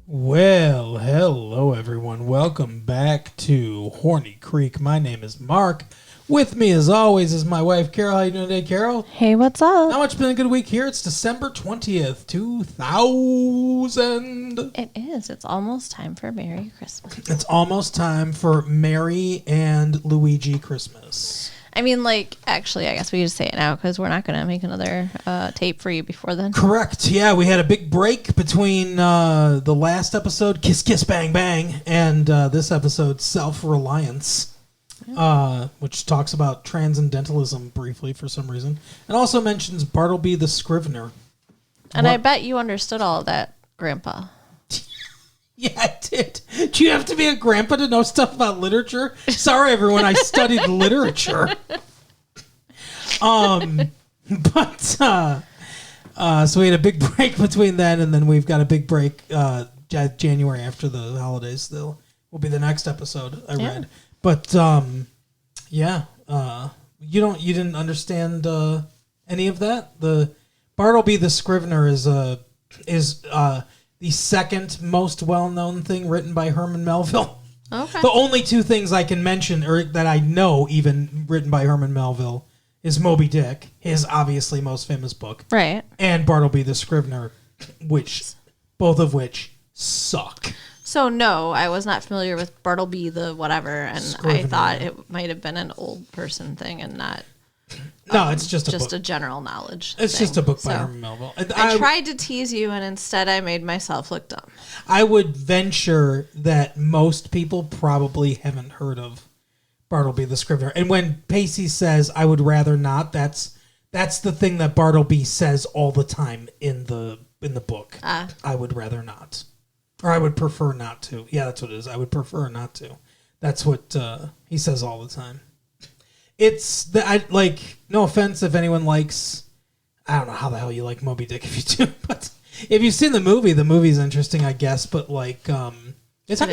Well, hello everyone. Welcome back to Horny Creek. My name is Mark. With me, as always, is my wife, Carol. How you doing today, Carol? Hey, what's up? Not much been a good week here. It's December 20th, 2000. It is. It's almost time for Merry Christmas. It's almost time for Merry and Luigi Christmas. I mean, actually, I guess we just say it now because we're not going to make another tape for you before then. Correct. Yeah, we had a big break between the last episode, Kiss Kiss Bang Bang, and this episode, Self-Reliance, which talks about transcendentalism briefly for some reason, and also mentions Bartleby the Scrivener. And I bet you understood all of that, Grandpa. Yeah, I did. Do you have to be a grandpa to know stuff about literature? Sorry, everyone, I studied literature. So we had a big break between then, and then we've got a big break January after the holidays. Still, will be the next episode. I read, but you didn't understand any of that. The Bartleby the Scrivener is the second most well-known thing written by Herman Melville. Okay. The only two things I can mention, or that I know even written by Herman Melville, is Moby Dick, his obviously most famous book, Right. and Bartleby the Scrivener, both of which suck. So, no, I was not familiar with Bartleby the whatever, and Scrivener. I thought it might have been an old person thing and not... No, it's just a book. Just a general knowledge It's thing. just a book by So, Herman Melville. I tried to tease you, and instead I made myself look dumb. I would venture that most people probably haven't heard of Bartleby the Scrivener. And when Pacey says, I would rather not, that's the thing that Bartleby says all the time in the book. I would rather not. Or I would prefer not to. Yeah, that's what it is. I would prefer not to. That's what he says all the time. It's no offense if anyone likes, I don't know how the hell you like Moby Dick if you do, but if you've seen the movie's interesting, I guess, but it's I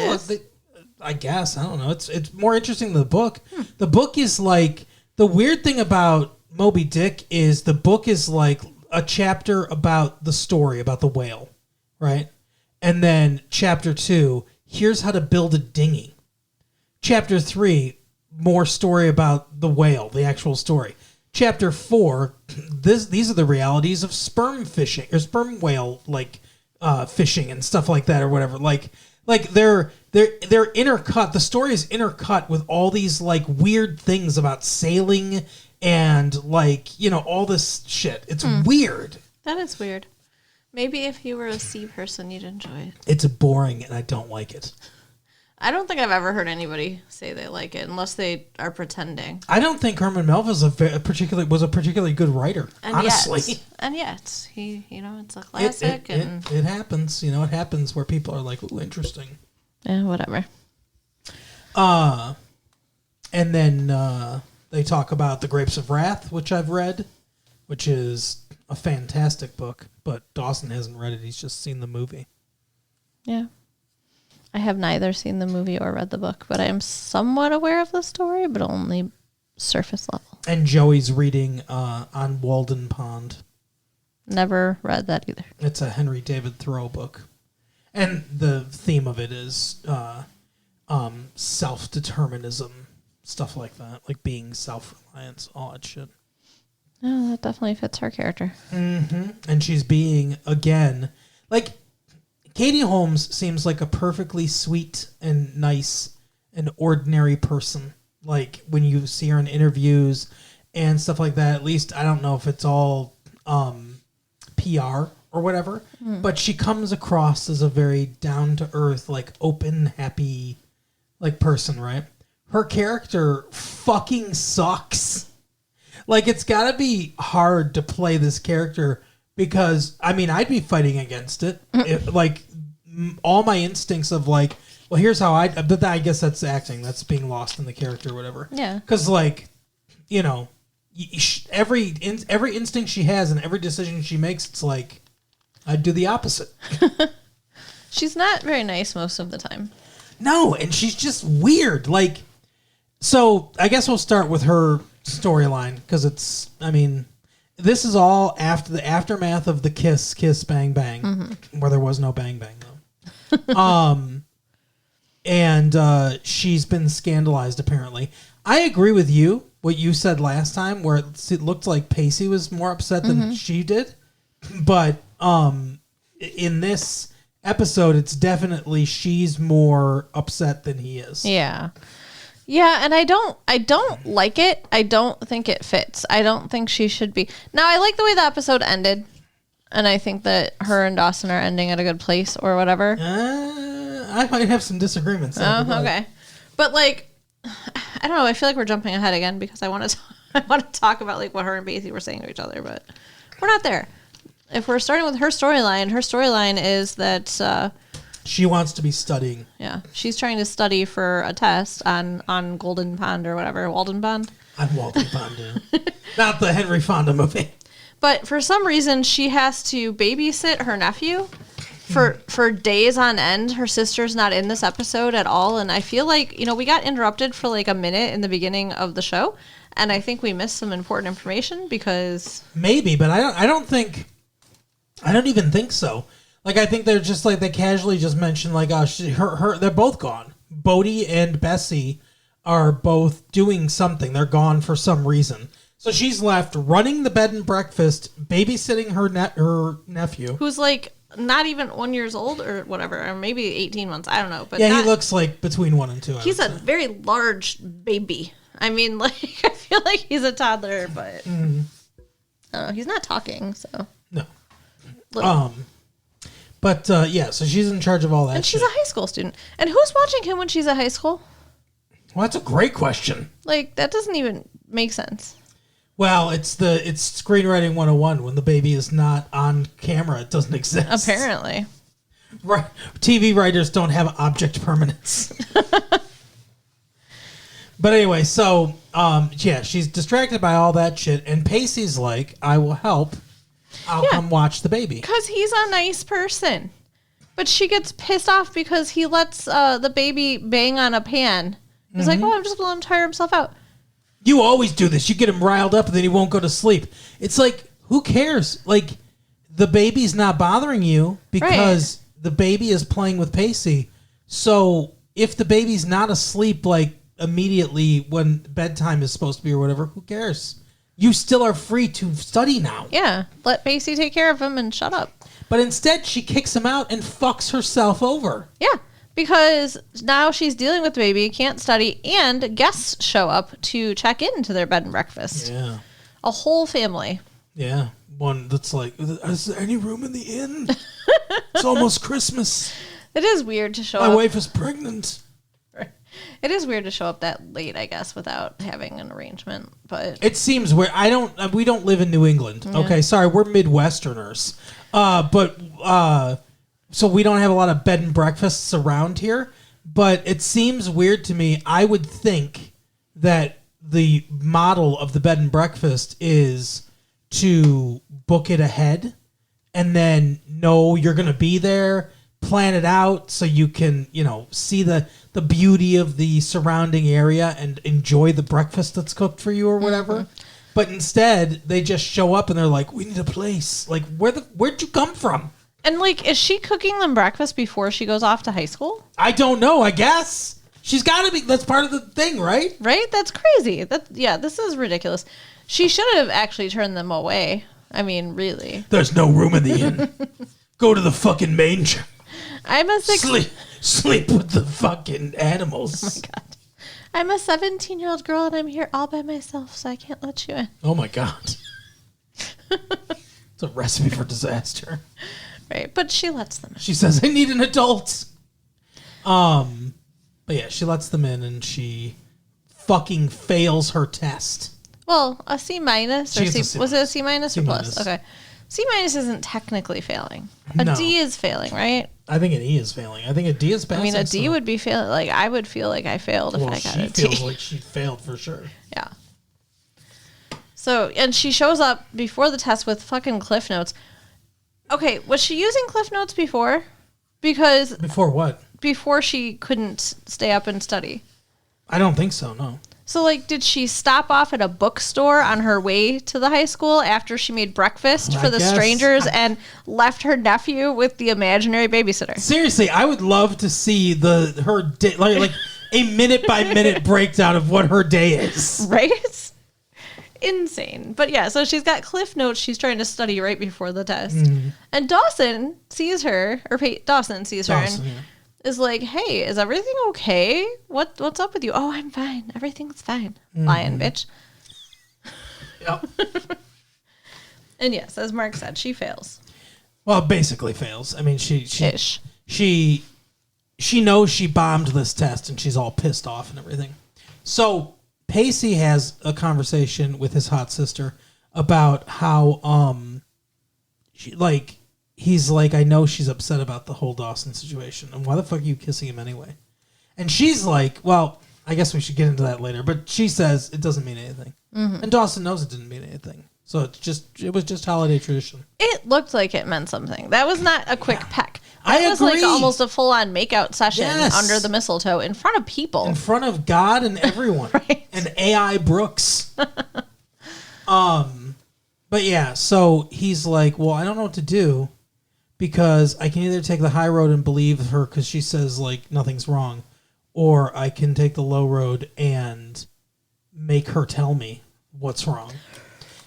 guess, I don't know. It's more interesting than the book. The book is the weird thing about Moby Dick is the book is like a chapter about the story about the whale, right? And then chapter 2, here's how to build a dinghy. Chapter 3, more story about the whale, the actual story. Chapter 4, these are the realities of sperm fishing or sperm whale fishing and stuff like that or whatever. They're intercut. The story is intercut with all these weird things about sailing and all this shit. It's weird. That is weird. Maybe if you were a sea person, you'd enjoy it. It's boring and I don't like it. I don't think I've ever heard anybody say they like it unless they are pretending. I don't think Herman Melville was a particularly good writer, honestly. And yet, he, it's a classic. It happens. It happens where people are like, ooh, interesting. Yeah, whatever. And then they talk about The Grapes of Wrath, which I've read, which is a fantastic book, but Dawson hasn't read it. He's just seen the movie. Yeah. I have neither seen the movie or read the book, but I am somewhat aware of the story, but only surface level. And Joey's reading On Walden Pond. Never read that either. It's a Henry David Thoreau book. And the theme of it is self-determinism, stuff like that, like being self-reliant, all that shit. Oh, that definitely fits her character. Mm-hmm. And she's being, again, Katie Holmes seems like a perfectly sweet and nice and ordinary person. When you see her in interviews and stuff like that, at least I don't know if it's all PR or whatever, but she comes across as a very down-to-earth, open, happy, person, right? Her character fucking sucks. It's gotta be hard to play this character because, I'd be fighting against it. All my instincts of well, here's how but I guess that's acting. That's being lost in the character or whatever. Yeah. Because, every instinct she has and every decision she makes, it's I'd do the opposite. She's not very nice most of the time. No, and she's just weird. So I guess we'll start with her storyline because it's, this is all after the aftermath of the Kiss Bang Bang, where there was no Bang Bang though. And she's been scandalized, apparently. I agree with you, what you said last time, where it looked like Pacey was more upset than she did. But in this episode, it's definitely she's more upset than he is. Yeah. Yeah, and I don't like it. I don't think it fits. I don't think she should be. Now, I like the way the episode ended, and I think that her and Dawson are ending at a good place or whatever. I might have some disagreements. Okay. But, like, I don't know. I feel like we're jumping ahead again because I want to talk about, like, what her and Pacey were saying to each other, but we're not there. If we're starting with her storyline is that... she wants to be studying. Yeah. She's trying to study for a test on Golden Pond or whatever. Walden Pond? On Walden Pond, yeah. Not the Henry Fonda movie. But for some reason, she has to babysit her nephew for days on end. Her sister's not in this episode at all. And I feel like, we got interrupted for like a minute in the beginning of the show. And I think we missed some important information because... Maybe, but I don't even think so. Like, I think they're just like, they casually just mentioned, like, they're both gone. Bodhi and Bessie are both doing something. They're gone for some reason. So she's left running the bed and breakfast, babysitting her nephew. Who's, like, not even 1 year old or whatever, or maybe 18 months. I don't know. But yeah, he looks like between 1 and 2. He's a very large baby. I mean, like, I feel like he's a toddler, but I don't know. He's not talking, so. No. Little. But, yeah, so she's in charge of all that. And she's a high school student. And who's watching him when she's at high school? Well, that's a great question. Like, that doesn't even make sense. Well, it's screenwriting 101. When the baby is not on camera, it doesn't exist. Apparently. Right. TV writers don't have object permanence. But anyway, so, yeah, she's distracted by all that shit. And Pacey's like, I will help. I'll come watch the baby. Because he's a nice person. But she gets pissed off because he lets the baby bang on a pan. He's like, I'm just going to let him tire himself out. You always do this. You get him riled up and then he won't go to sleep. It's like, who cares? Like, the baby's not bothering you because the baby is playing with Pacey. So if the baby's not asleep, like, immediately when bedtime is supposed to be or whatever, who cares? You still are free to study now. Yeah. Let Pacey take care of him and shut up. But instead, she kicks him out and fucks herself over. Yeah. Because now she's dealing with the baby, can't study, and guests show up to check into their bed and breakfast. Yeah. A whole family. Yeah. One that's like, is there any room in the inn? It's almost Christmas. It is weird to show up. My wife is pregnant. It is weird to show up that late, I guess, without having an arrangement. But it seems weird. We don't live in New England. Yeah. Okay, sorry, we're Midwesterners. So we don't have a lot of bed and breakfasts around here. But it seems weird to me. I would think that the model of the bed and breakfast is to book it ahead and then know you're going to be there, plan it out so you can, see the beauty of the surrounding area and enjoy the breakfast that's cooked for you or whatever. Mm-hmm. But instead, they just show up and they're like, we need a place. Like, where'd you come from? And, like, is she cooking them breakfast before she goes off to high school? I don't know, I guess. She's got to be. That's part of the thing, right? Right? That's crazy. This is ridiculous. She should have actually turned them away. I mean, really. There's no room in the inn. Go to the fucking manger. I'm a Sleep with the fucking animals. Oh, my God. I'm a 17-year-old girl, and I'm here all by myself, so I can't let you in. Oh, my God. It's a recipe for disaster. Right, but she lets them in. She says, I need an adult. But yeah, she lets them in, and she fucking fails her test. Well, a C minus? Or C, was it a C minus or plus? Okay. C minus isn't technically failing. A D is failing, right? I think an E is failing. I think a D is passing. I mean, a D would be failing. Like, I would feel like I failed if I got a D. She feels like she failed for sure. Yeah. So, and she shows up before the test with fucking Cliff Notes. Okay, was she using Cliff Notes before? Because... Before what? Before she couldn't stay up and study. I don't think so, no. So, like, did she stop off at a bookstore on her way to the high school after she made breakfast for the strangers and left her nephew with the imaginary babysitter? Seriously, I would love to see her day, like a minute by minute breakdown of what her day is. Right? Insane. But yeah, so she's got Cliff Notes she's trying to study right before the test. Mm-hmm. And Dawson sees her, Dawson sees her and is like, hey, is everything okay? What's up with you? Oh, I'm fine. Everything's fine. Mm-hmm. Lying, bitch. Yep. And yes, as Mark said, she fails. Well, basically fails. I mean, she knows she bombed this test and she's all pissed off and everything. So Pacey has a conversation with his hot sister about how he's like, I know she's upset about the whole Dawson situation, and why the fuck are you kissing him anyway? And she's like, well, I guess we should get into that later, but she says it doesn't mean anything. Mm-hmm. And Dawson knows it didn't mean anything. So it was just holiday tradition. It looked like it meant something. That was not a quick peck. It was like almost a full-on makeout session under the mistletoe in front of people. In front of God and everyone. Right. And A.I. Brooks. But yeah, so he's like, well, I don't know what to do because I can either take the high road and believe her because she says, like, nothing's wrong, or I can take the low road and make her tell me what's wrong.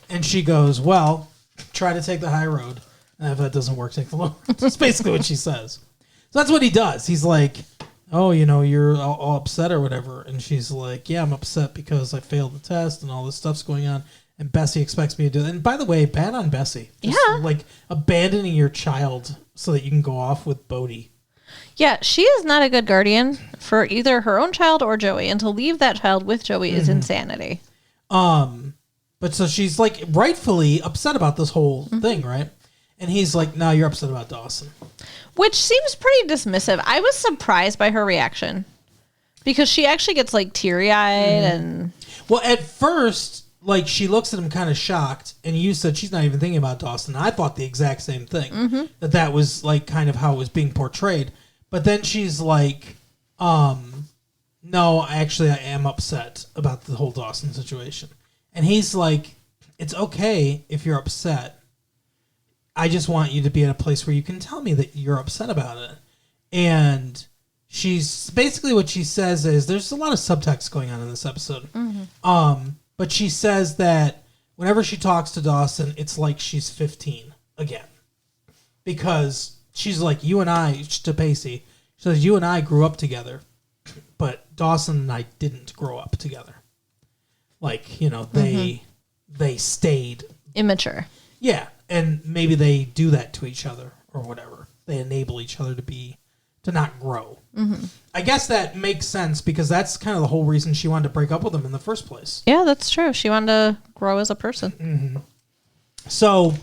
And she goes, well, try to take the high road. And if that doesn't work, take the low road. That's basically what she says. So that's what he does. He's like, oh, you're all upset or whatever. And she's like, yeah, I'm upset because I failed the test and all this stuff's going on. And Bessie expects me to do that. And by the way, bad on Bessie. Just like abandoning your child so that you can go off with Bodhi. Yeah, she is not a good guardian for either her own child or Joey. And to leave that child with Joey is insanity. But so she's like rightfully upset about this whole thing, right? And he's like, no, you're upset about Dawson. Which seems pretty dismissive. I was surprised by her reaction because she actually gets like teary-eyed and... Well, at first, like she looks at him kind of shocked, and you said she's not even thinking about Dawson. I thought the exact same thing, that was like kind of how it was being portrayed. But then she's like, no, actually I am upset about the whole Dawson situation. And he's like, it's okay if you're upset. I just want you to be at a place where you can tell me that you're upset about it. And she's basically what she says is there's a lot of subtext going on in this episode. But she says that whenever she talks to Dawson, it's like she's 15 again. Because she's like, you and I, to Pacey, she says, you and I grew up together, but Dawson and I didn't grow up together. Like, they stayed immature. Yeah, and maybe they do that to each other or whatever. They enable each other to not grow. Mm-hmm. I guess that makes sense because that's kind of the whole reason she wanted to break up with him in the first place. Yeah, that's true. She wanted to grow as a person. Mm-hmm. So,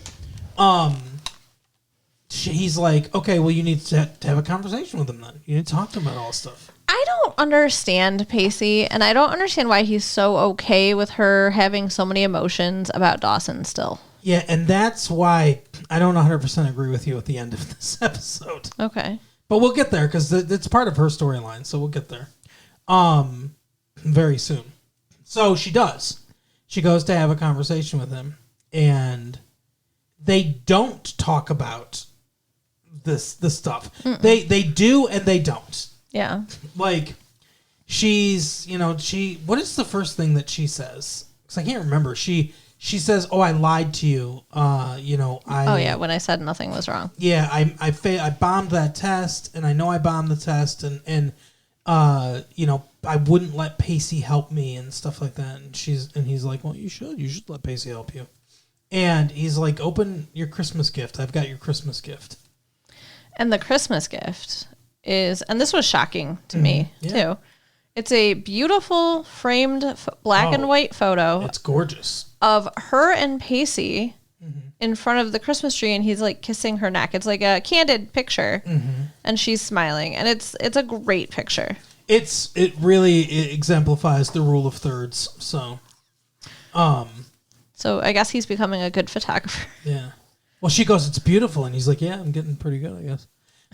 he's like, okay, well, you need to have a conversation with him then. You need to talk to him about all this stuff. I don't understand Pacey, and I don't understand why he's so okay with her having so many emotions about Dawson still. Yeah, and that's why I don't 100% agree with you at the end of this episode. Okay. But we'll get there because it's part of her storyline, so we'll get there very soon. So she does. She goes to have a conversation with him, and they don't talk about this stuff. They do and they don't. Yeah. Like, she's, what is the first thing that she says? Because I can't remember. She says, oh, I lied to you. Oh, yeah, when I said nothing was wrong. Yeah, I bombed that test, and I know I bombed the test, and I wouldn't let Pacey help me and stuff like that. And he's like, well, you should let Pacey help you. And he's like, open your Christmas gift. I've got your Christmas gift. And the Christmas gift is, and this was shocking to me too. It's a beautiful framed black and white photo. It's gorgeous. Of her and Pacey in front of the Christmas tree, and he's like kissing her neck. It's like a candid picture, and she's smiling, and it's a great picture. It really exemplifies the rule of thirds. So I guess he's becoming a good photographer. Yeah. Well, she goes, it's beautiful, and he's like, yeah, I'm getting pretty good, I guess.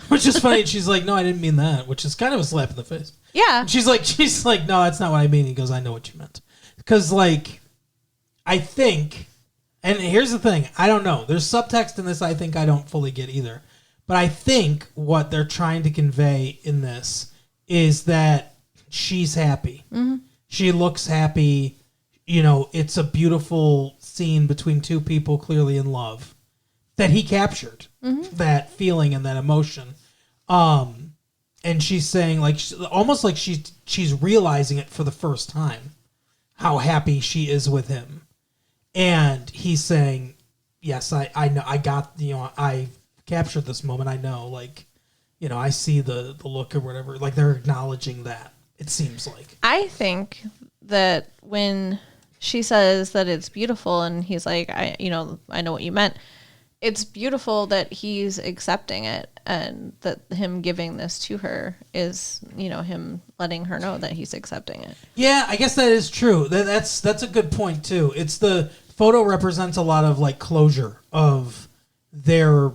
Which is funny. She's like, no, I didn't mean that, which is kind of a slap in the face. Yeah. And she's like, no, that's not what I mean. He goes, I know what you meant. Because, like, I think, and here's the thing, I don't know. There's subtext in this I think I don't fully get either. But I think what they're trying to convey in this is that she's happy. Mm-hmm. She looks happy. You know, it's a beautiful scene between two people clearly in love that he captured. Mm-hmm. That feeling and that emotion. And she's saying, like, almost like she's realizing it for the first time, how happy she is with him. And he's saying, yes, I know, I captured this moment. I know, like, you know, I see the look or whatever. Like, they're acknowledging that, it seems like. I think that when she says that it's beautiful and he's like, I know what you meant. It's beautiful that he's accepting it and that him giving this to her is, him letting her know that he's accepting it. Yeah, I guess that is true. That's a good point too. It's the photo represents a lot of like closure of their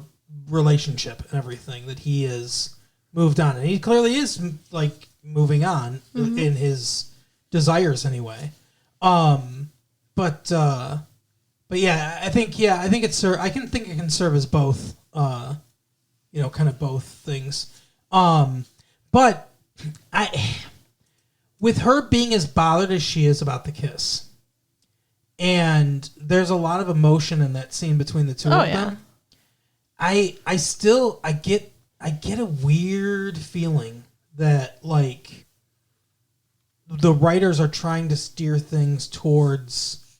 relationship and everything, that he is moved on, and he clearly is like moving on in his desires anyway. But yeah, I think I can think it can serve as both, kind of both things. But with her being as bothered as she is about the kiss, and there's a lot of emotion in that scene between the two of them. I get a weird feeling that like the writers are trying to steer things towards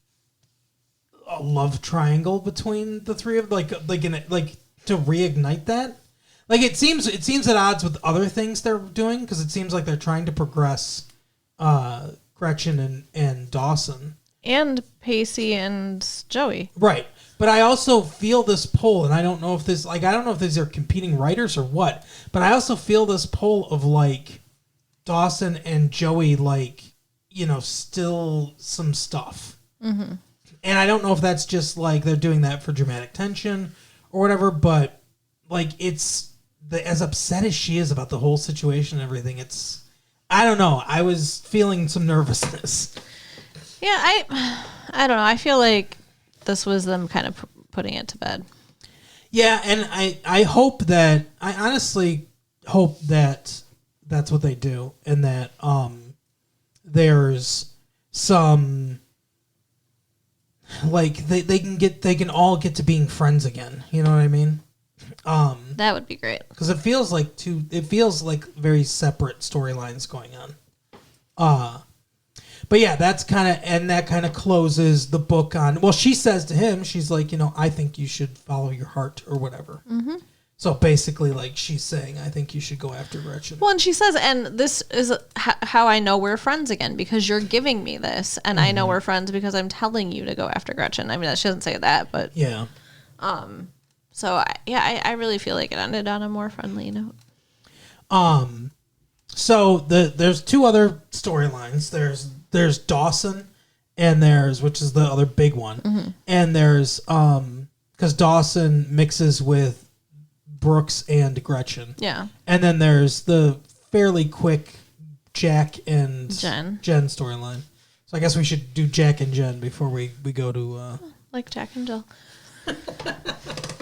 a love triangle between the three of them, like to reignite that. Like it seems at odds with other things they're doing, because it seems like they're trying to progress Gretchen and Dawson and Pacey and Joey. Right. But I also feel this pull, and I don't know if these are competing writers or what, but I also feel this pull of like Dawson and Joey, like, still some stuff. Mm-hmm. And I don't know if that's just like they're doing that for dramatic tension or whatever, but like it's as upset as she is about the whole situation and everything, I don't know. I was feeling some nervousness. Yeah, I don't know. I feel like this was them kind of putting it to bed. Yeah, and I honestly hope that that's what they do, and that there's some like they can all get to being friends again. You know what I mean? That would be great, because it feels like very separate storylines going on. But yeah, that kind of closes the book on. Well, she says to him, she's like, I think you should follow your heart or whatever. Mm-hmm. So basically, like, she's saying, I think you should go after Gretchen. Well, and she says, and this is how I know we're friends again, because you're giving me this, and I know we're friends because I'm telling you to go after Gretchen. I mean, she doesn't say that, but yeah. So I really feel like it ended on a more friendly note. So there's two other storylines. There's Dawson, and which is the other big one, mm-hmm. and there's because Dawson mixes with Brooks and Gretchen. Yeah. And then there's the fairly quick Jack and Jen storyline. So I guess we should do Jack and Jen before we go to like Jack and Jill.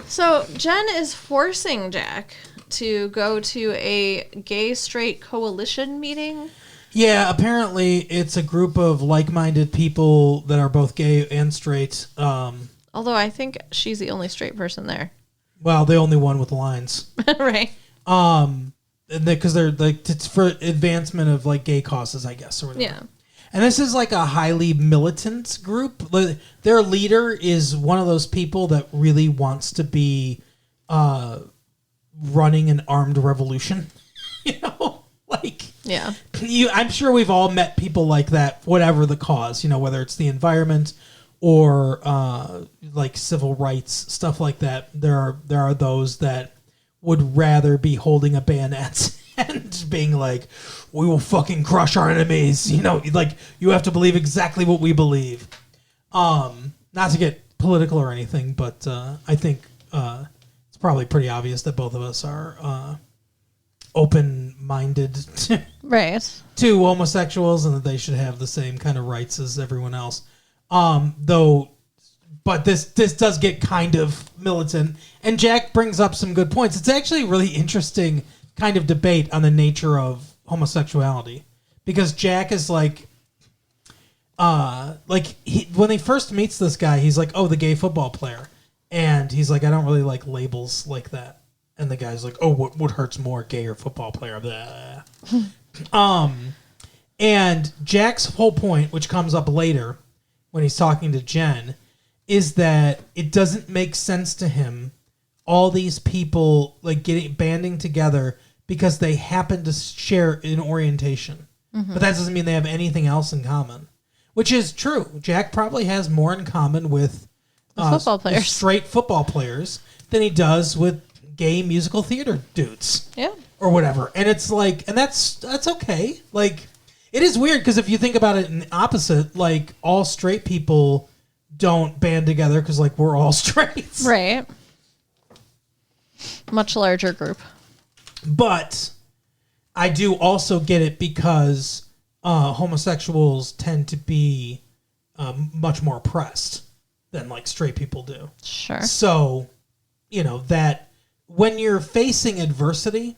So Jen is forcing Jack to go to a gay straight coalition meeting. Yeah, apparently it's a group of like-minded people that are both gay and straight. Although I think she's the only straight person there. Well, the only one with lines. Right. Because they're like, it's for advancement of like gay causes, I guess, or whatever. Yeah. And this is like a highly militant group. Their leader is one of those people that really wants to be running an armed revolution. Yeah. I'm sure we've all met people like that, whatever the cause, whether it's the environment or like civil rights, stuff like that. There are those that would rather be holding a bayonet and being like, we will fucking crush our enemies. Like, you have to believe exactly what we believe. Not to get political or anything, but I think it's probably pretty obvious that both of us are open-minded Right. to homosexuals and that they should have the same kind of rights as everyone else. Though, but this does get kind of militant, and Jack brings up some good points. It's actually a really interesting kind of debate on the nature of homosexuality, because Jack is like when he first meets this guy, he's like, oh, the gay football player, and he's like, I don't really like labels like that, and the guy's like, oh, what hurts more, gay or football player? And Jack's whole point, which comes up later when he's talking to Jen, is that it doesn't make sense to him, all these people like banding together because they happen to share an orientation. Mm-hmm. But that doesn't mean they have anything else in common, which is true. Jack probably has more in common with football players, straight football players, than he does with gay musical theater dudes. Yeah. Or whatever. And it's like, and that's okay. Like, it is weird because if you think about it in the opposite, like, all straight people don't band together because, like, we're all straight. Right. Much larger group. But I do also get it because homosexuals tend to be much more oppressed than, like, straight people do. Sure. So, you know, that when you're facing adversity,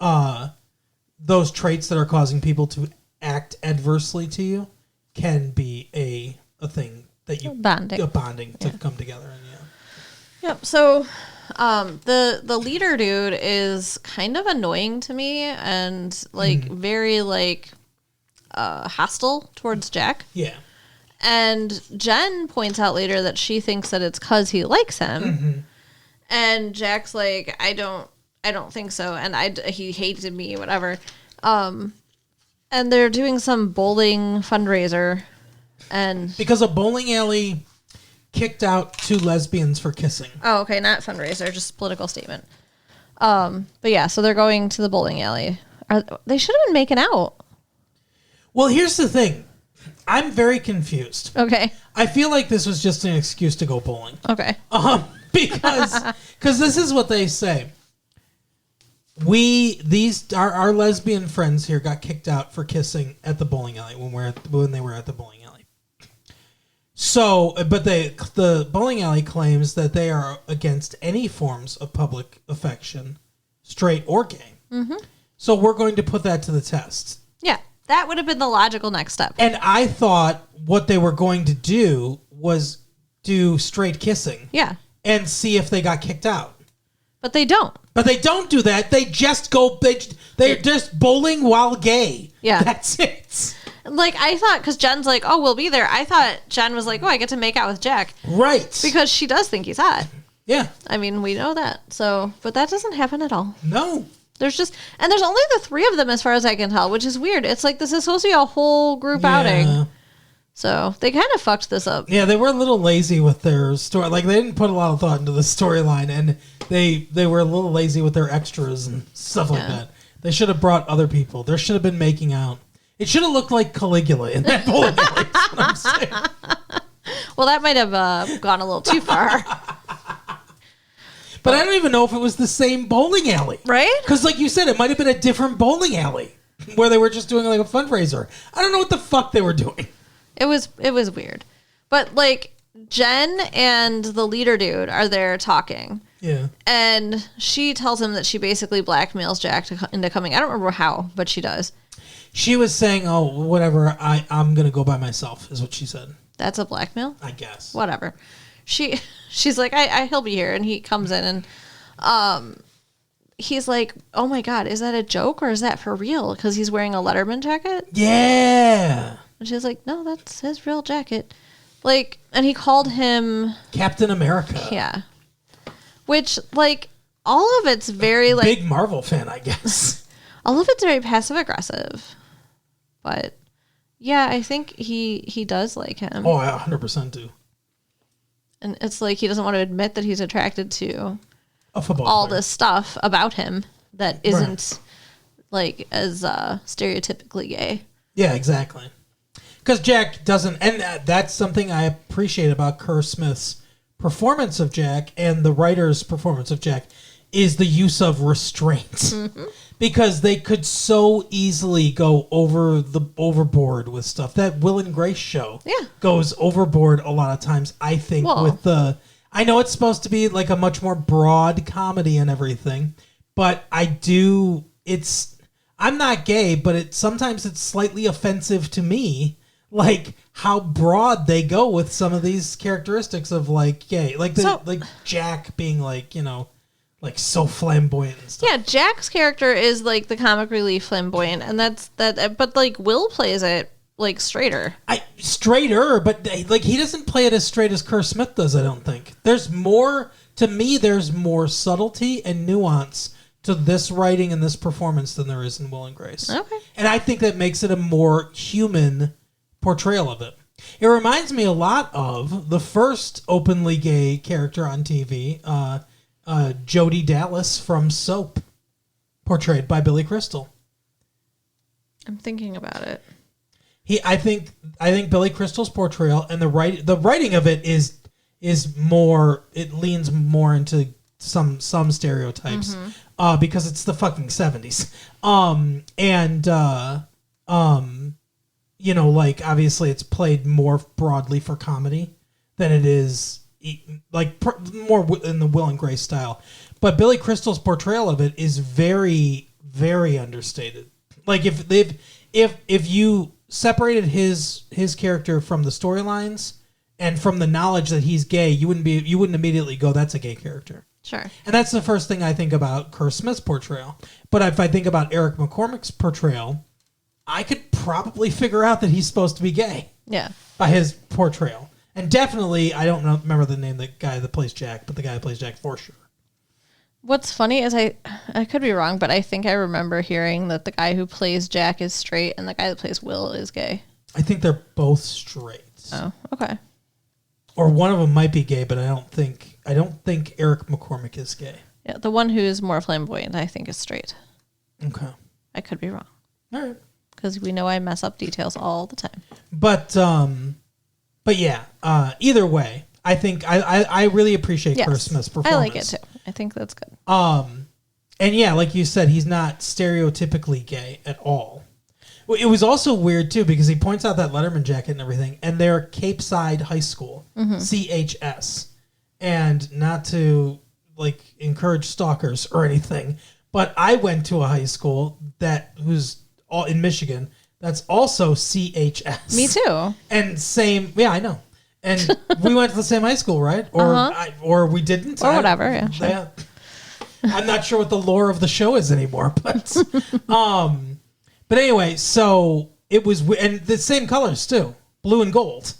those traits that are causing people to act adversely to you can be a thing that you bonding to come together. And Yep. So, the leader dude is kind of annoying to me and like very like hostile towards Jack. Yeah. And Jen points out later that she thinks that it's because he likes him. Mm-hmm. And Jack's like, I don't think so. And he hated me, whatever. And they're doing some bowling fundraiser. And because a bowling alley kicked out 2 lesbians for kissing. Oh, okay. Not fundraiser, just political statement. But yeah, so they're going to the bowling alley. They should have been making out. Well, here's the thing. I'm very confused. Okay. I feel like this was just an excuse to go bowling. Okay. Because this is what they say. Our lesbian friends here got kicked out for kissing at the bowling alley when they were at the bowling alley. So, but the bowling alley claims that they are against any forms of public affection, straight or gay. Mm-hmm. So we're going to put that to the test. Yeah, that would have been the logical next step. And I thought what they were going to do was do straight kissing. Yeah. And see if they got kicked out. But they don't. But they don't do that. They just go. They're just bowling while gay. Yeah, that's it. Like I thought, because Jen's like, "Oh, we'll be there." I thought Jen was like, "Oh, I get to make out with Jack." Right. Because she does think he's hot. Yeah. I mean, we know that. So, but that doesn't happen at all. No. There's only the 3 of them as far as I can tell, which is weird. It's like this is supposed to be a whole group outing. So they kind of fucked this up. Yeah, they were a little lazy with their story. Like they didn't put a lot of thought into the storyline, and they were a little lazy with their extras and stuff like that. They should have brought other people. There should have been making out. It should have looked like Caligula in that bowling alley. That's what I'm saying. Well, that might have gone a little too far. But I don't even know if it was the same bowling alley. Right? Because like you said, it might have been a different bowling alley where they were just doing like a fundraiser. I don't know what the fuck they were doing. It was weird. But like Jen and the leader dude are there talking. Yeah. And she tells him that she basically blackmails Jack into coming. I don't remember how, but she does. She was saying, oh, whatever, I'm going to go by myself, is what she said. That's a blackmail? I guess. Whatever. She's like, he'll be here. And he comes in and he's like, oh my God, is that a joke or is that for real? Because he's wearing a Letterman jacket. Yeah. And she's like, no, that's his real jacket. Like, and he called him Captain America. Yeah. Which, like, all of it's very, like... Big Marvel fan, I guess. All of it's very passive-aggressive. But, yeah, I think he does like him. Oh, I 100% do. And it's like he doesn't want to admit that he's attracted to a football all player. This stuff about him that isn't, like, as stereotypically gay. Yeah, exactly. Because Jack doesn't... And that's something I appreciate about Kerr Smith's performance of Jack and the writer's performance of Jack is the use of restraints. Because they could so easily go overboard with stuff. That Will and Grace show goes overboard a lot of times, I think, with the... I know it's supposed to be like a much more broad comedy and everything, but I'm not gay, but sometimes it's slightly offensive to me, like how broad they go with some of these characteristics of like gay. Like like Jack being like, like so flamboyant and stuff. Yeah, Jack's character is like the comic relief flamboyant, and that's that. But like Will plays it like straighter. But like he doesn't play it as straight as Kerr Smith does. I don't think there's more. To me, there's more subtlety and nuance to this writing and this performance than there is in Will and Grace. Okay, and I think that makes it a more human portrayal of it. It reminds me a lot of the first openly gay character on TV. Jody Dallas from Soap, portrayed by Billy Crystal. I'm thinking about it. I think Billy Crystal's portrayal and the writing of it is more. It leans more into some stereotypes because it's the fucking 70s. Like obviously it's played more broadly for comedy than it is. Like more in the Will and Grace style, but Billy Crystal's portrayal of it is very, very understated. Like if you separated his character from the storylines and from the knowledge that he's gay, you wouldn't immediately go, that's a gay character. Sure. And that's the first thing I think about Kerr Smith's portrayal. But if I think about Eric McCormack's portrayal, I could probably figure out that he's supposed to be gay. Yeah. By his portrayal. And definitely, I don't remember the name of the guy that plays Jack, but the guy that plays Jack for sure. What's funny is I could be wrong, but I think I remember hearing that the guy who plays Jack is straight and the guy that plays Will is gay. I think they're both straight. Oh, okay. Or one of them might be gay, but I don't think Eric McCormack is gay. Yeah, the one who is more flamboyant, I think, is straight. Okay. I could be wrong. All right. Because we know I mess up details all the time. But yeah, either way, I think I really appreciate Kerr Smith's performance. I like it too. I think that's good. And yeah, like you said, he's not stereotypically gay at all. Well, it was also weird too because he points out that Letterman jacket and everything, and they're Cape Side High School, CHS, and not to like encourage stalkers or anything, but I went to a high school who's all in Michigan. That's also CHS. Me too. And same, yeah, I know. And we went to the same high school, right? Or we didn't. Or whatever, yeah. Sure. Yeah. I'm not sure what the lore of the show is anymore, but anyway, so it was, and the same colors too, blue and gold.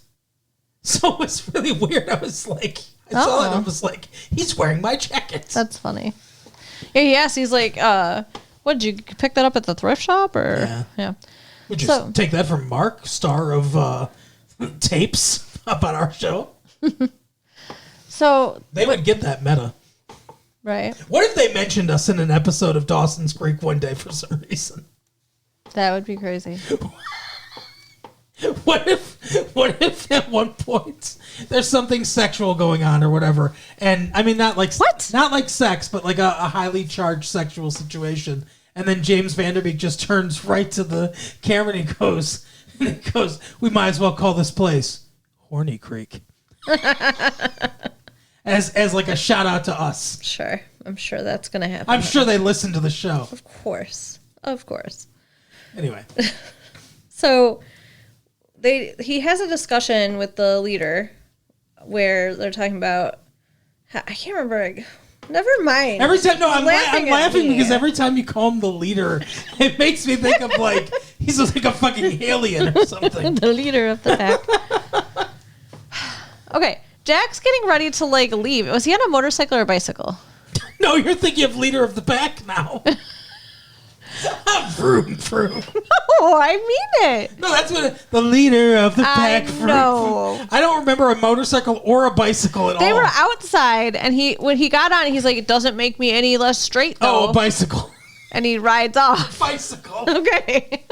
So it was really weird. I was like, I saw it and I was like, he's wearing my jacket. That's funny. Yeah, yes, he's like, what, did you pick that up at the thrift shop or? Yeah. Would you take that from Mark, star of tapes about our show? So they would get that meta. Right. What if they mentioned us in an episode of Dawson's Creek one day for some reason? That would be crazy. What if at one point there's something sexual going on or whatever, and I mean not like sex, but like a highly charged sexual situation, and then James Vanderbeek just turns right to the camera and he goes, "We might as well call this place Horny Creek," as like a shout out to us. Sure, I'm sure that's gonna happen. I'm sure they listen to the show. Of course. Anyway, so. He has a discussion with the leader where they're talking about, I can't remember. Never mind. Every time, I'm laughing because every time you call him the leader, it makes me think of like he's like a fucking alien or something. The leader of the pack. Okay, Jack's getting ready to like leave. Was he on a motorcycle or a bicycle? No, you're thinking of leader of the pack now. Vroom, vroom. No, I mean it. No, that's what the leader of the pack. No, I don't remember a motorcycle or a bicycle at all. They were outside, and when he got on, he's like, "It doesn't make me any less straight, though." Oh, a bicycle. And he rides off. Bicycle. Okay.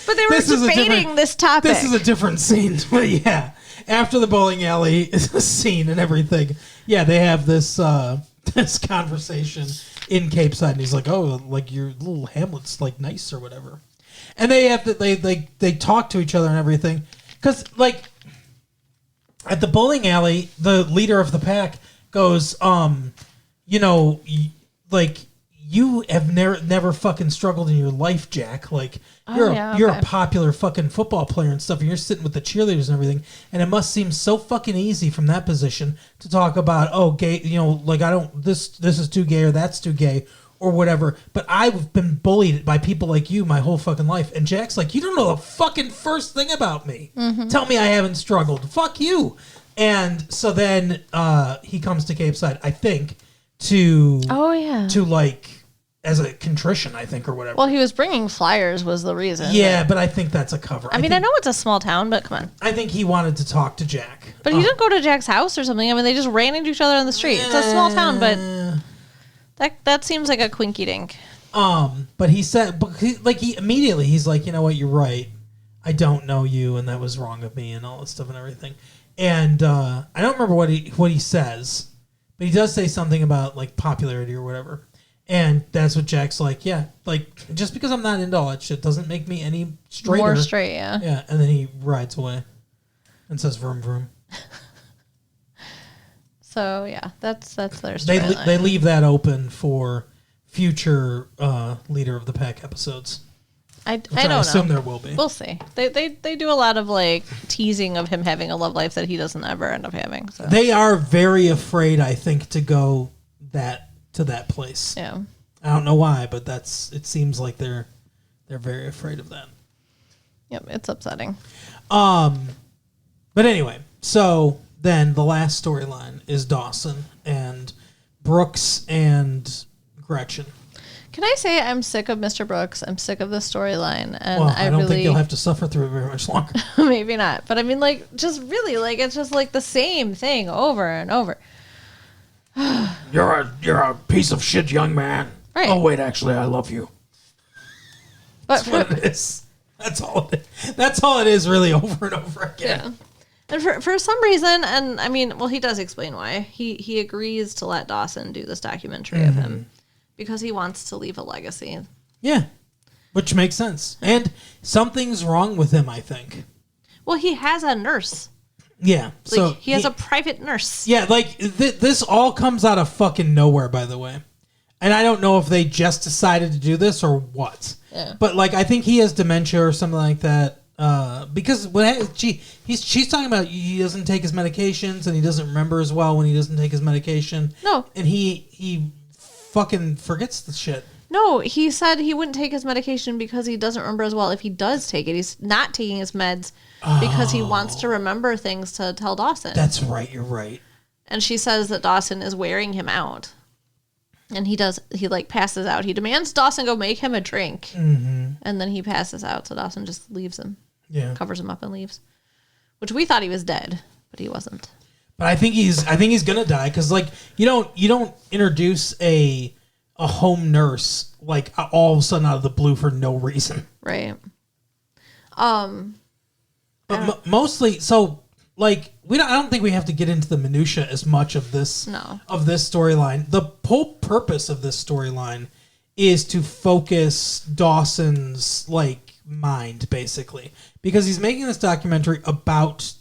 But they were debating this topic. This is a different scene, but yeah. after the bowling alley scene and everything, yeah, they have this this conversation in Cape Side, and he's like, "Oh, like your little hamlet's like nice or whatever," and they have to they talk to each other and everything, because like at the bowling alley, the leader of the pack goes, you know, like. You have never fucking struggled in your life, Jack. Like you're a popular fucking football player and stuff, and you're sitting with the cheerleaders and everything, and it must seem so fucking easy from that position to talk about gay, you know, like I don't this is too gay or that's too gay or whatever. But I've been bullied by people like you my whole fucking life, and Jack's like, you don't know the fucking first thing about me. Mm-hmm. Tell me I haven't struggled. Fuck you. And so then he comes to Cape Side, I think, to like. As a contrition, I think, or whatever. Well, he was bringing flyers was the reason. Yeah, but I think that's a cover. I mean, I know it's a small town, but come on. I think he wanted to talk to Jack. But he didn't go to Jack's house or something. I mean, they just ran into each other on the street. It's a small town, but that seems like a quinky dink. But he said, he's like, you know what, you're right. I don't know you, and that was wrong of me, and all this stuff and everything. And I don't remember what he says, but he does say something about like popularity or whatever. And that's what Jack's like, yeah, like, just because I'm not into all that shit doesn't make me any straighter. More straight, yeah. Yeah, and then he rides away and says, vroom, vroom. So, yeah, that's their storyline. They leave that open for future Leader of the Pack episodes. I don't know. Assume there will be. We'll see. They do a lot of, like, teasing of him having a love life that he doesn't ever end up having. So. They are very afraid, I think, to go to that place. Yeah. I don't know why, but it seems like they're very afraid of that. Yep, it's upsetting. But anyway, so then the last storyline is Dawson and Brooks and Gretchen. Can I say I'm sick of Mr. Brooks? I'm sick of this storyline, and well, I don't think you'll have to suffer through it very much longer. Maybe not, but I mean, like, just really, like, it's just like the same thing over and over. You're a piece of shit, young man. Right. Oh wait, actually, I love you. That's what it is. That's all it is. That's all it is, really, over and over again. Yeah. And for some reason, and I mean, well, he does explain why he agrees to let Dawson do this documentary of him because he wants to leave a legacy. Yeah, which makes sense. And something's wrong with him, I think. Well, he has a nurse. Yeah, like, so he has a private nurse. Yeah, like this all comes out of fucking nowhere, by the way. And I don't know if they just decided to do this or what. Yeah. But like, I think he has dementia or something like that. Because she's talking about he doesn't take his medications and he doesn't remember as well when he doesn't take his medication. No, and he fucking forgets the shit. No, he said he wouldn't take his medication because he doesn't remember as well if he does take it. He's not taking his meds because he wants to remember things to tell Dawson. That's right, you're right. And she says that Dawson is wearing him out. And he like passes out. He demands Dawson go make him a drink. Mm-hmm. And then he passes out, so Dawson just leaves him. Yeah. Covers him up and leaves. Which we thought he was dead, but he wasn't. But I think he's gonna die because like you don't introduce a home nurse like all of a sudden out of the blue for no reason. Right. But mostly, so like I don't think we have to get into the minutia as much of this storyline. The whole purpose of this storyline is to focus Dawson's like mind basically because he's making this documentary about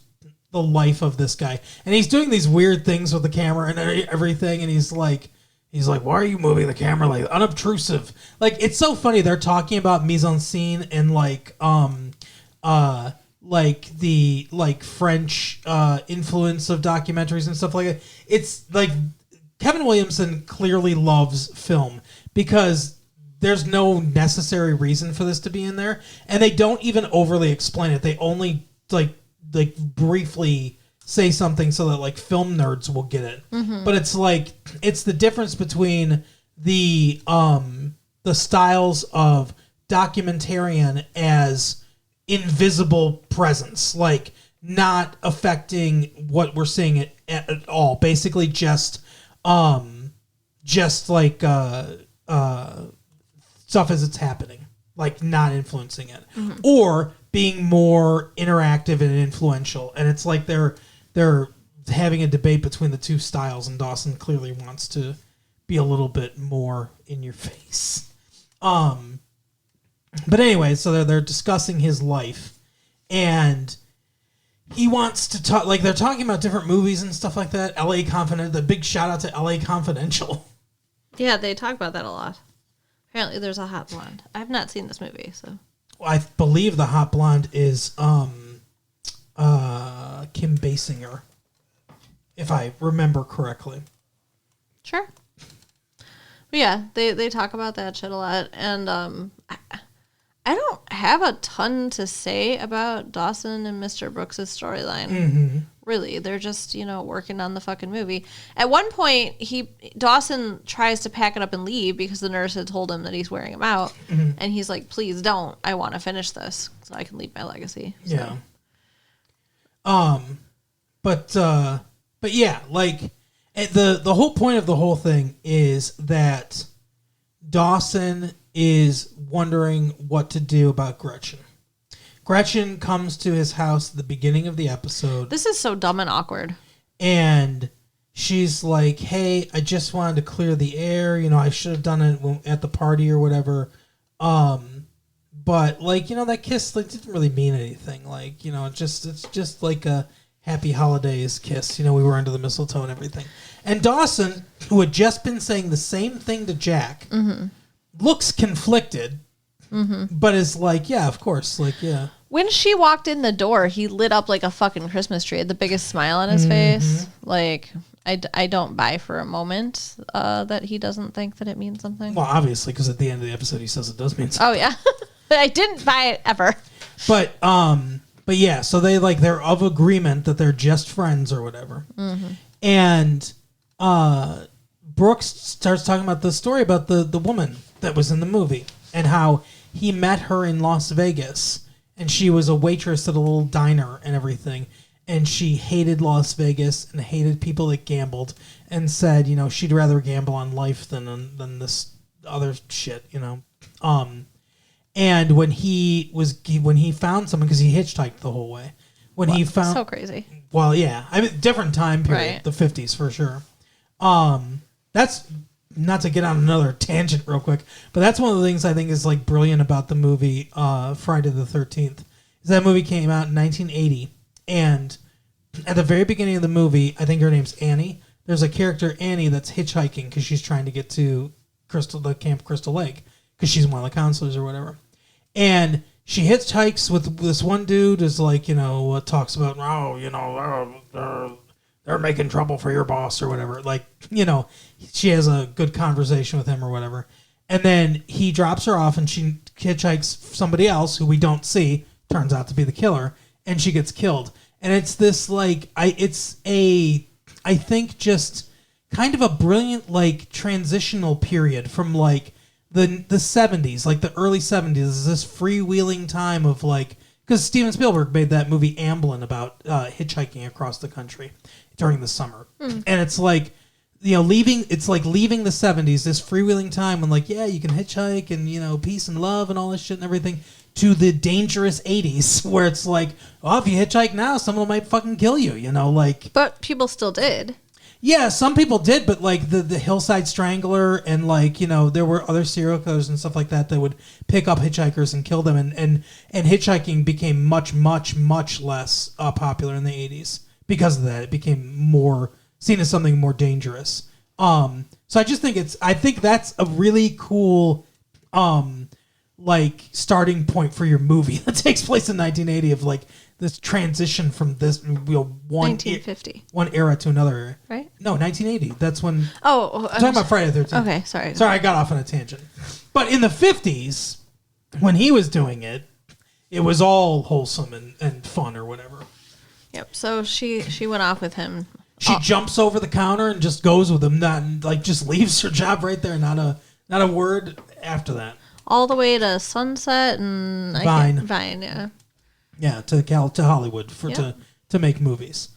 the life of this guy and he's doing these weird things with the camera and everything and he's like, why are you moving the camera like unobtrusive? Like, it's so funny. They're talking about mise en scene and like the French influence of documentaries and stuff like that. It's like Kevin Williamson clearly loves film because there's no necessary reason for this to be in there, and they don't even overly explain it. They only like briefly say something so that like film nerds will get it. Mm-hmm. But it's like it's the difference between the styles of documentarian as invisible presence, like not affecting what we're seeing at all. Basically just like stuff as it's happening. like not influencing it, or being more interactive and influential. And it's like they're having a debate between the two styles, and Dawson clearly wants to be a little bit more in your face. But anyway, so they're discussing his life, and he wants to talk, like they're talking about different movies and stuff like that. L.A. Confidential, the big shout out to L.A. Confidential. Yeah, they talk about that a lot. Apparently there's a hot blonde. I've not seen this movie, so. I believe the hot blonde is Kim Basinger, if I remember correctly. Sure. But yeah, they talk about that shit a lot, and I don't have a ton to say about Dawson and Mr. Brooks' storyline. Mm-hmm. Really, they're just, working on the fucking movie. At one point, Dawson tries to pack it up and leave because the nurse had told him that he's wearing him out. Mm-hmm. And he's like, please don't. I want to finish this so I can leave my legacy. So. Yeah. But yeah, like the whole point of the whole thing is that Dawson is wondering what to do about Gretchen. Gretchen comes to his house at the beginning of the episode. This is so dumb and awkward. And she's like, hey, I just wanted to clear the air. I should have done it at the party or whatever. But, like, that kiss didn't really mean anything. Like, it's just like a happy holidays kiss. We were under the mistletoe and everything. And Dawson, who had just been saying the same thing to Jack, looks conflicted. But is like, yeah, of course. Like, yeah. When she walked in the door, he lit up like a fucking Christmas tree. Had the biggest smile on his face. Like, I don't buy for a moment that he doesn't think that it means something. Well, obviously, because at the end of the episode, he says it does mean something. Oh, yeah. I didn't buy it ever. But yeah, so they're of agreement that they're just friends or whatever. And Brooks starts talking about the story about the woman that was in the movie and how he met her in Las Vegas, and she was a waitress at a little diner and everything, and she hated Las Vegas and hated people that gambled, and said, she'd rather gamble on life than this other shit, And when he found someone, because he hitchhiked the whole way, he found so crazy. Well, yeah, I mean, different time period, right. The 50s for sure. That's not to get on another tangent real quick, but that's one of the things I think is like brilliant about the movie Friday the 13th. Is that movie came out in 1980, and at the very beginning of the movie, I think her name's Annie. There's a character Annie that's hitchhiking because she's trying to get to the Camp Crystal Lake because she's one of the counselors or whatever, and she hitchhikes with this one dude who's like, talks about, they're making trouble for your boss or whatever. Like, she has a good conversation with him or whatever. And then he drops her off and she hitchhikes somebody else who we don't see, turns out to be the killer, and she gets killed. And it's this, like, I think just kind of a brilliant, like, transitional period from, like, the 70s, like the early 70s, is this freewheeling time of, like, because Steven Spielberg made that movie Amblin about hitchhiking across the country during the summer. And it's like, leaving the 70s, this freewheeling time when, like, yeah, you can hitchhike and, peace and love and all this shit and everything, to the dangerous 80s where it's like, oh, if you hitchhike now, someone might fucking kill you, like. But people still did. Yeah, some people did, but like the Hillside Strangler and like, there were other serial killers and stuff like that would pick up hitchhikers and kill them, and hitchhiking became much, much, much less popular in the 80s because of that. It became more seen as something more dangerous. So I think that's a really cool like starting point for your movie that takes place in 1980 of like this transition from this 1950 one era to another era. Right? No, 1980. That's when. Oh, I'm talking about Friday the 13th. Okay, sorry. Sorry, I got off on a tangent. But in the 50s, when he was doing it, it was all wholesome and fun or whatever. Yep. So she went off with him. She jumps over the counter and just goes with him. Just leaves her job right there. Not a word after that. All the way to Sunset and Vine, yeah. Yeah, to Hollywood to make movies.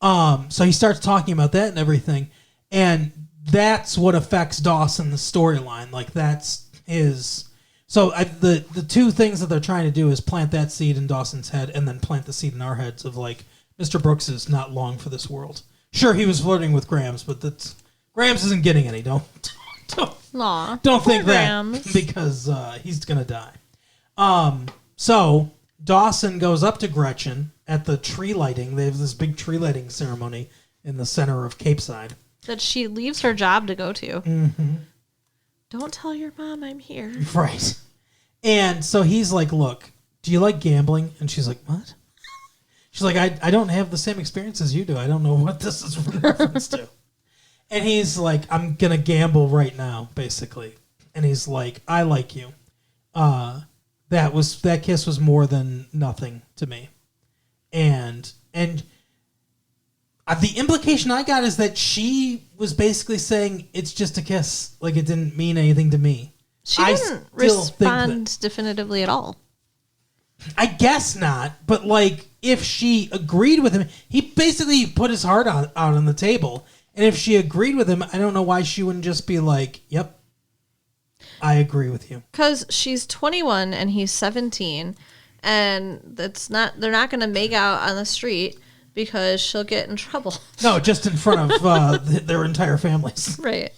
So he starts talking about that and everything, and that's what affects Dawson, the storyline. Like that's his So the two things that they're trying to do is plant that seed in Dawson's head and then plant the seed in our heads of like, Mr. Brooks is not long for this world. Sure, he was flirting with Grams, but Grams isn't getting any. Don't think Grams. that because he's gonna die. So Dawson goes up to Gretchen at the tree lighting. They have this big tree lighting ceremony in the center of Cape Side that she leaves her job to go to. Mm-hmm. Don't tell your mom I'm here. Right. And so he's like, look, do you like gambling? And she's like, what? She's like, I don't have the same experience as you do. I don't know what this is in reference to. And he's like, I'm going to gamble right now, basically. And he's like, I like you. That kiss was more than nothing to me. And the implication I got is that she was basically saying it's just a kiss, like it didn't mean anything to me. She didn't respond definitively at all. I guess not, but like if she agreed with him, he basically put his heart out on the table. And if she agreed with him, I don't know why she wouldn't just be like, "Yep, I agree with you." Because she's 21 and he's 17, and they're not going to make out on the street. Because she'll get in trouble. No, just in front of their entire families. Right.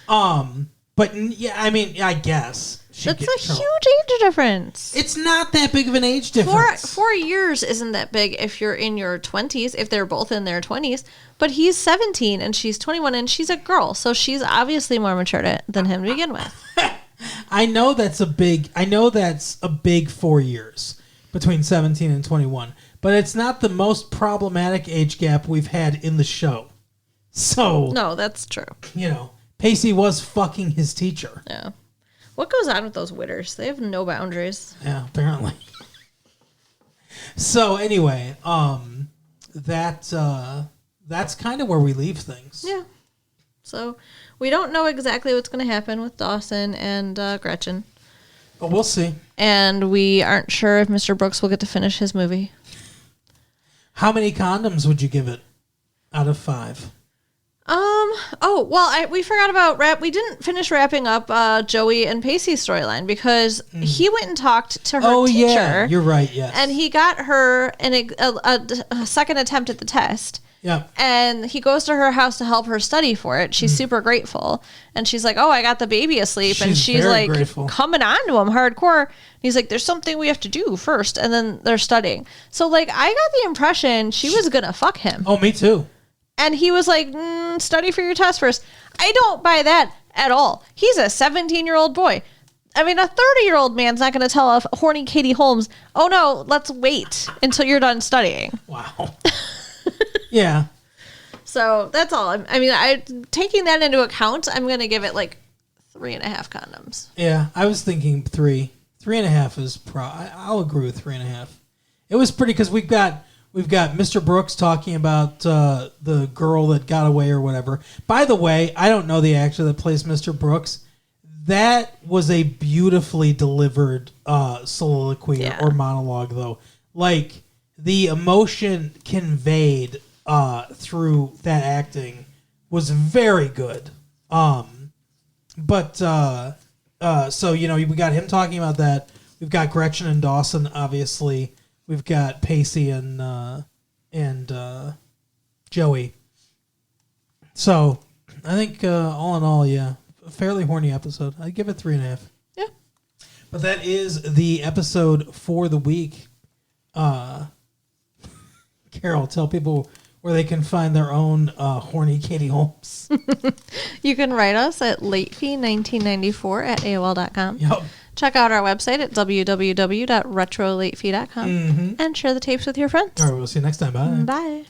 But yeah, I mean, I guess. That's a huge age difference. It's not that big of an age difference. 4 years isn't that big if you're in your 20s, if they're both in their 20s. But he's 17 and she's 21 and she's a girl. So she's obviously more mature than him to begin with. I know that's a big 4 years between 17 and 21. But it's not the most problematic age gap we've had in the show. So... No, that's true. Pacey was fucking his teacher. Yeah. What goes on with those witters? They have no boundaries. Yeah, apparently. So, anyway, that's kind of where we leave things. Yeah. So, we don't know exactly what's going to happen with Dawson and Gretchen. But we'll see. And we aren't sure if Mr. Brooks will get to finish his movie. How many condoms would you give it out of 5? We forgot about we didn't finish wrapping up Joey and Pacey's storyline because he went and talked to her teacher. Yeah, you're right, yes. And he got her a second attempt at the test. Yeah. And he goes to her house to help her study for it. She's super grateful. And she's like, oh, I got the baby asleep. And she's like grateful. Coming on to him hardcore. And he's like, there's something we have to do first. And then they're studying. So like, I got the impression she was going to fuck him. Oh, me too. And he was like, study for your test first. I don't buy that at all. He's a 17-year-old boy. I mean, a 30-year-old man's not going to tell a horny Katie Holmes, oh no, let's wait until you're done studying. Wow. Yeah. So that's all. Taking that into account, I'm going to give it like 3.5 condoms. Yeah, I was thinking 3. 3.5 is I'll agree with 3.5. It was pretty because we've got Mr. Brooks talking about the girl that got away or whatever. By the way, I don't know the actor that plays Mr. Brooks. That was a beautifully delivered soliloquy or monologue, though. Like the emotion conveyed through that acting was very good. So we got him talking about that. We've got Gretchen and Dawson, obviously. We've got Pacey and Joey. So I think all in all, yeah, a fairly horny episode. I'd give it 3.5. Yeah. But that is the episode for the week. Carol, tell people where they can find their own horny Katie Holmes. You can write us at latefee1994@AOL.com. Yep. Check out our website at www.retrolatefee.com and share the tapes with your friends. All right, we'll see you next time. Bye. Bye.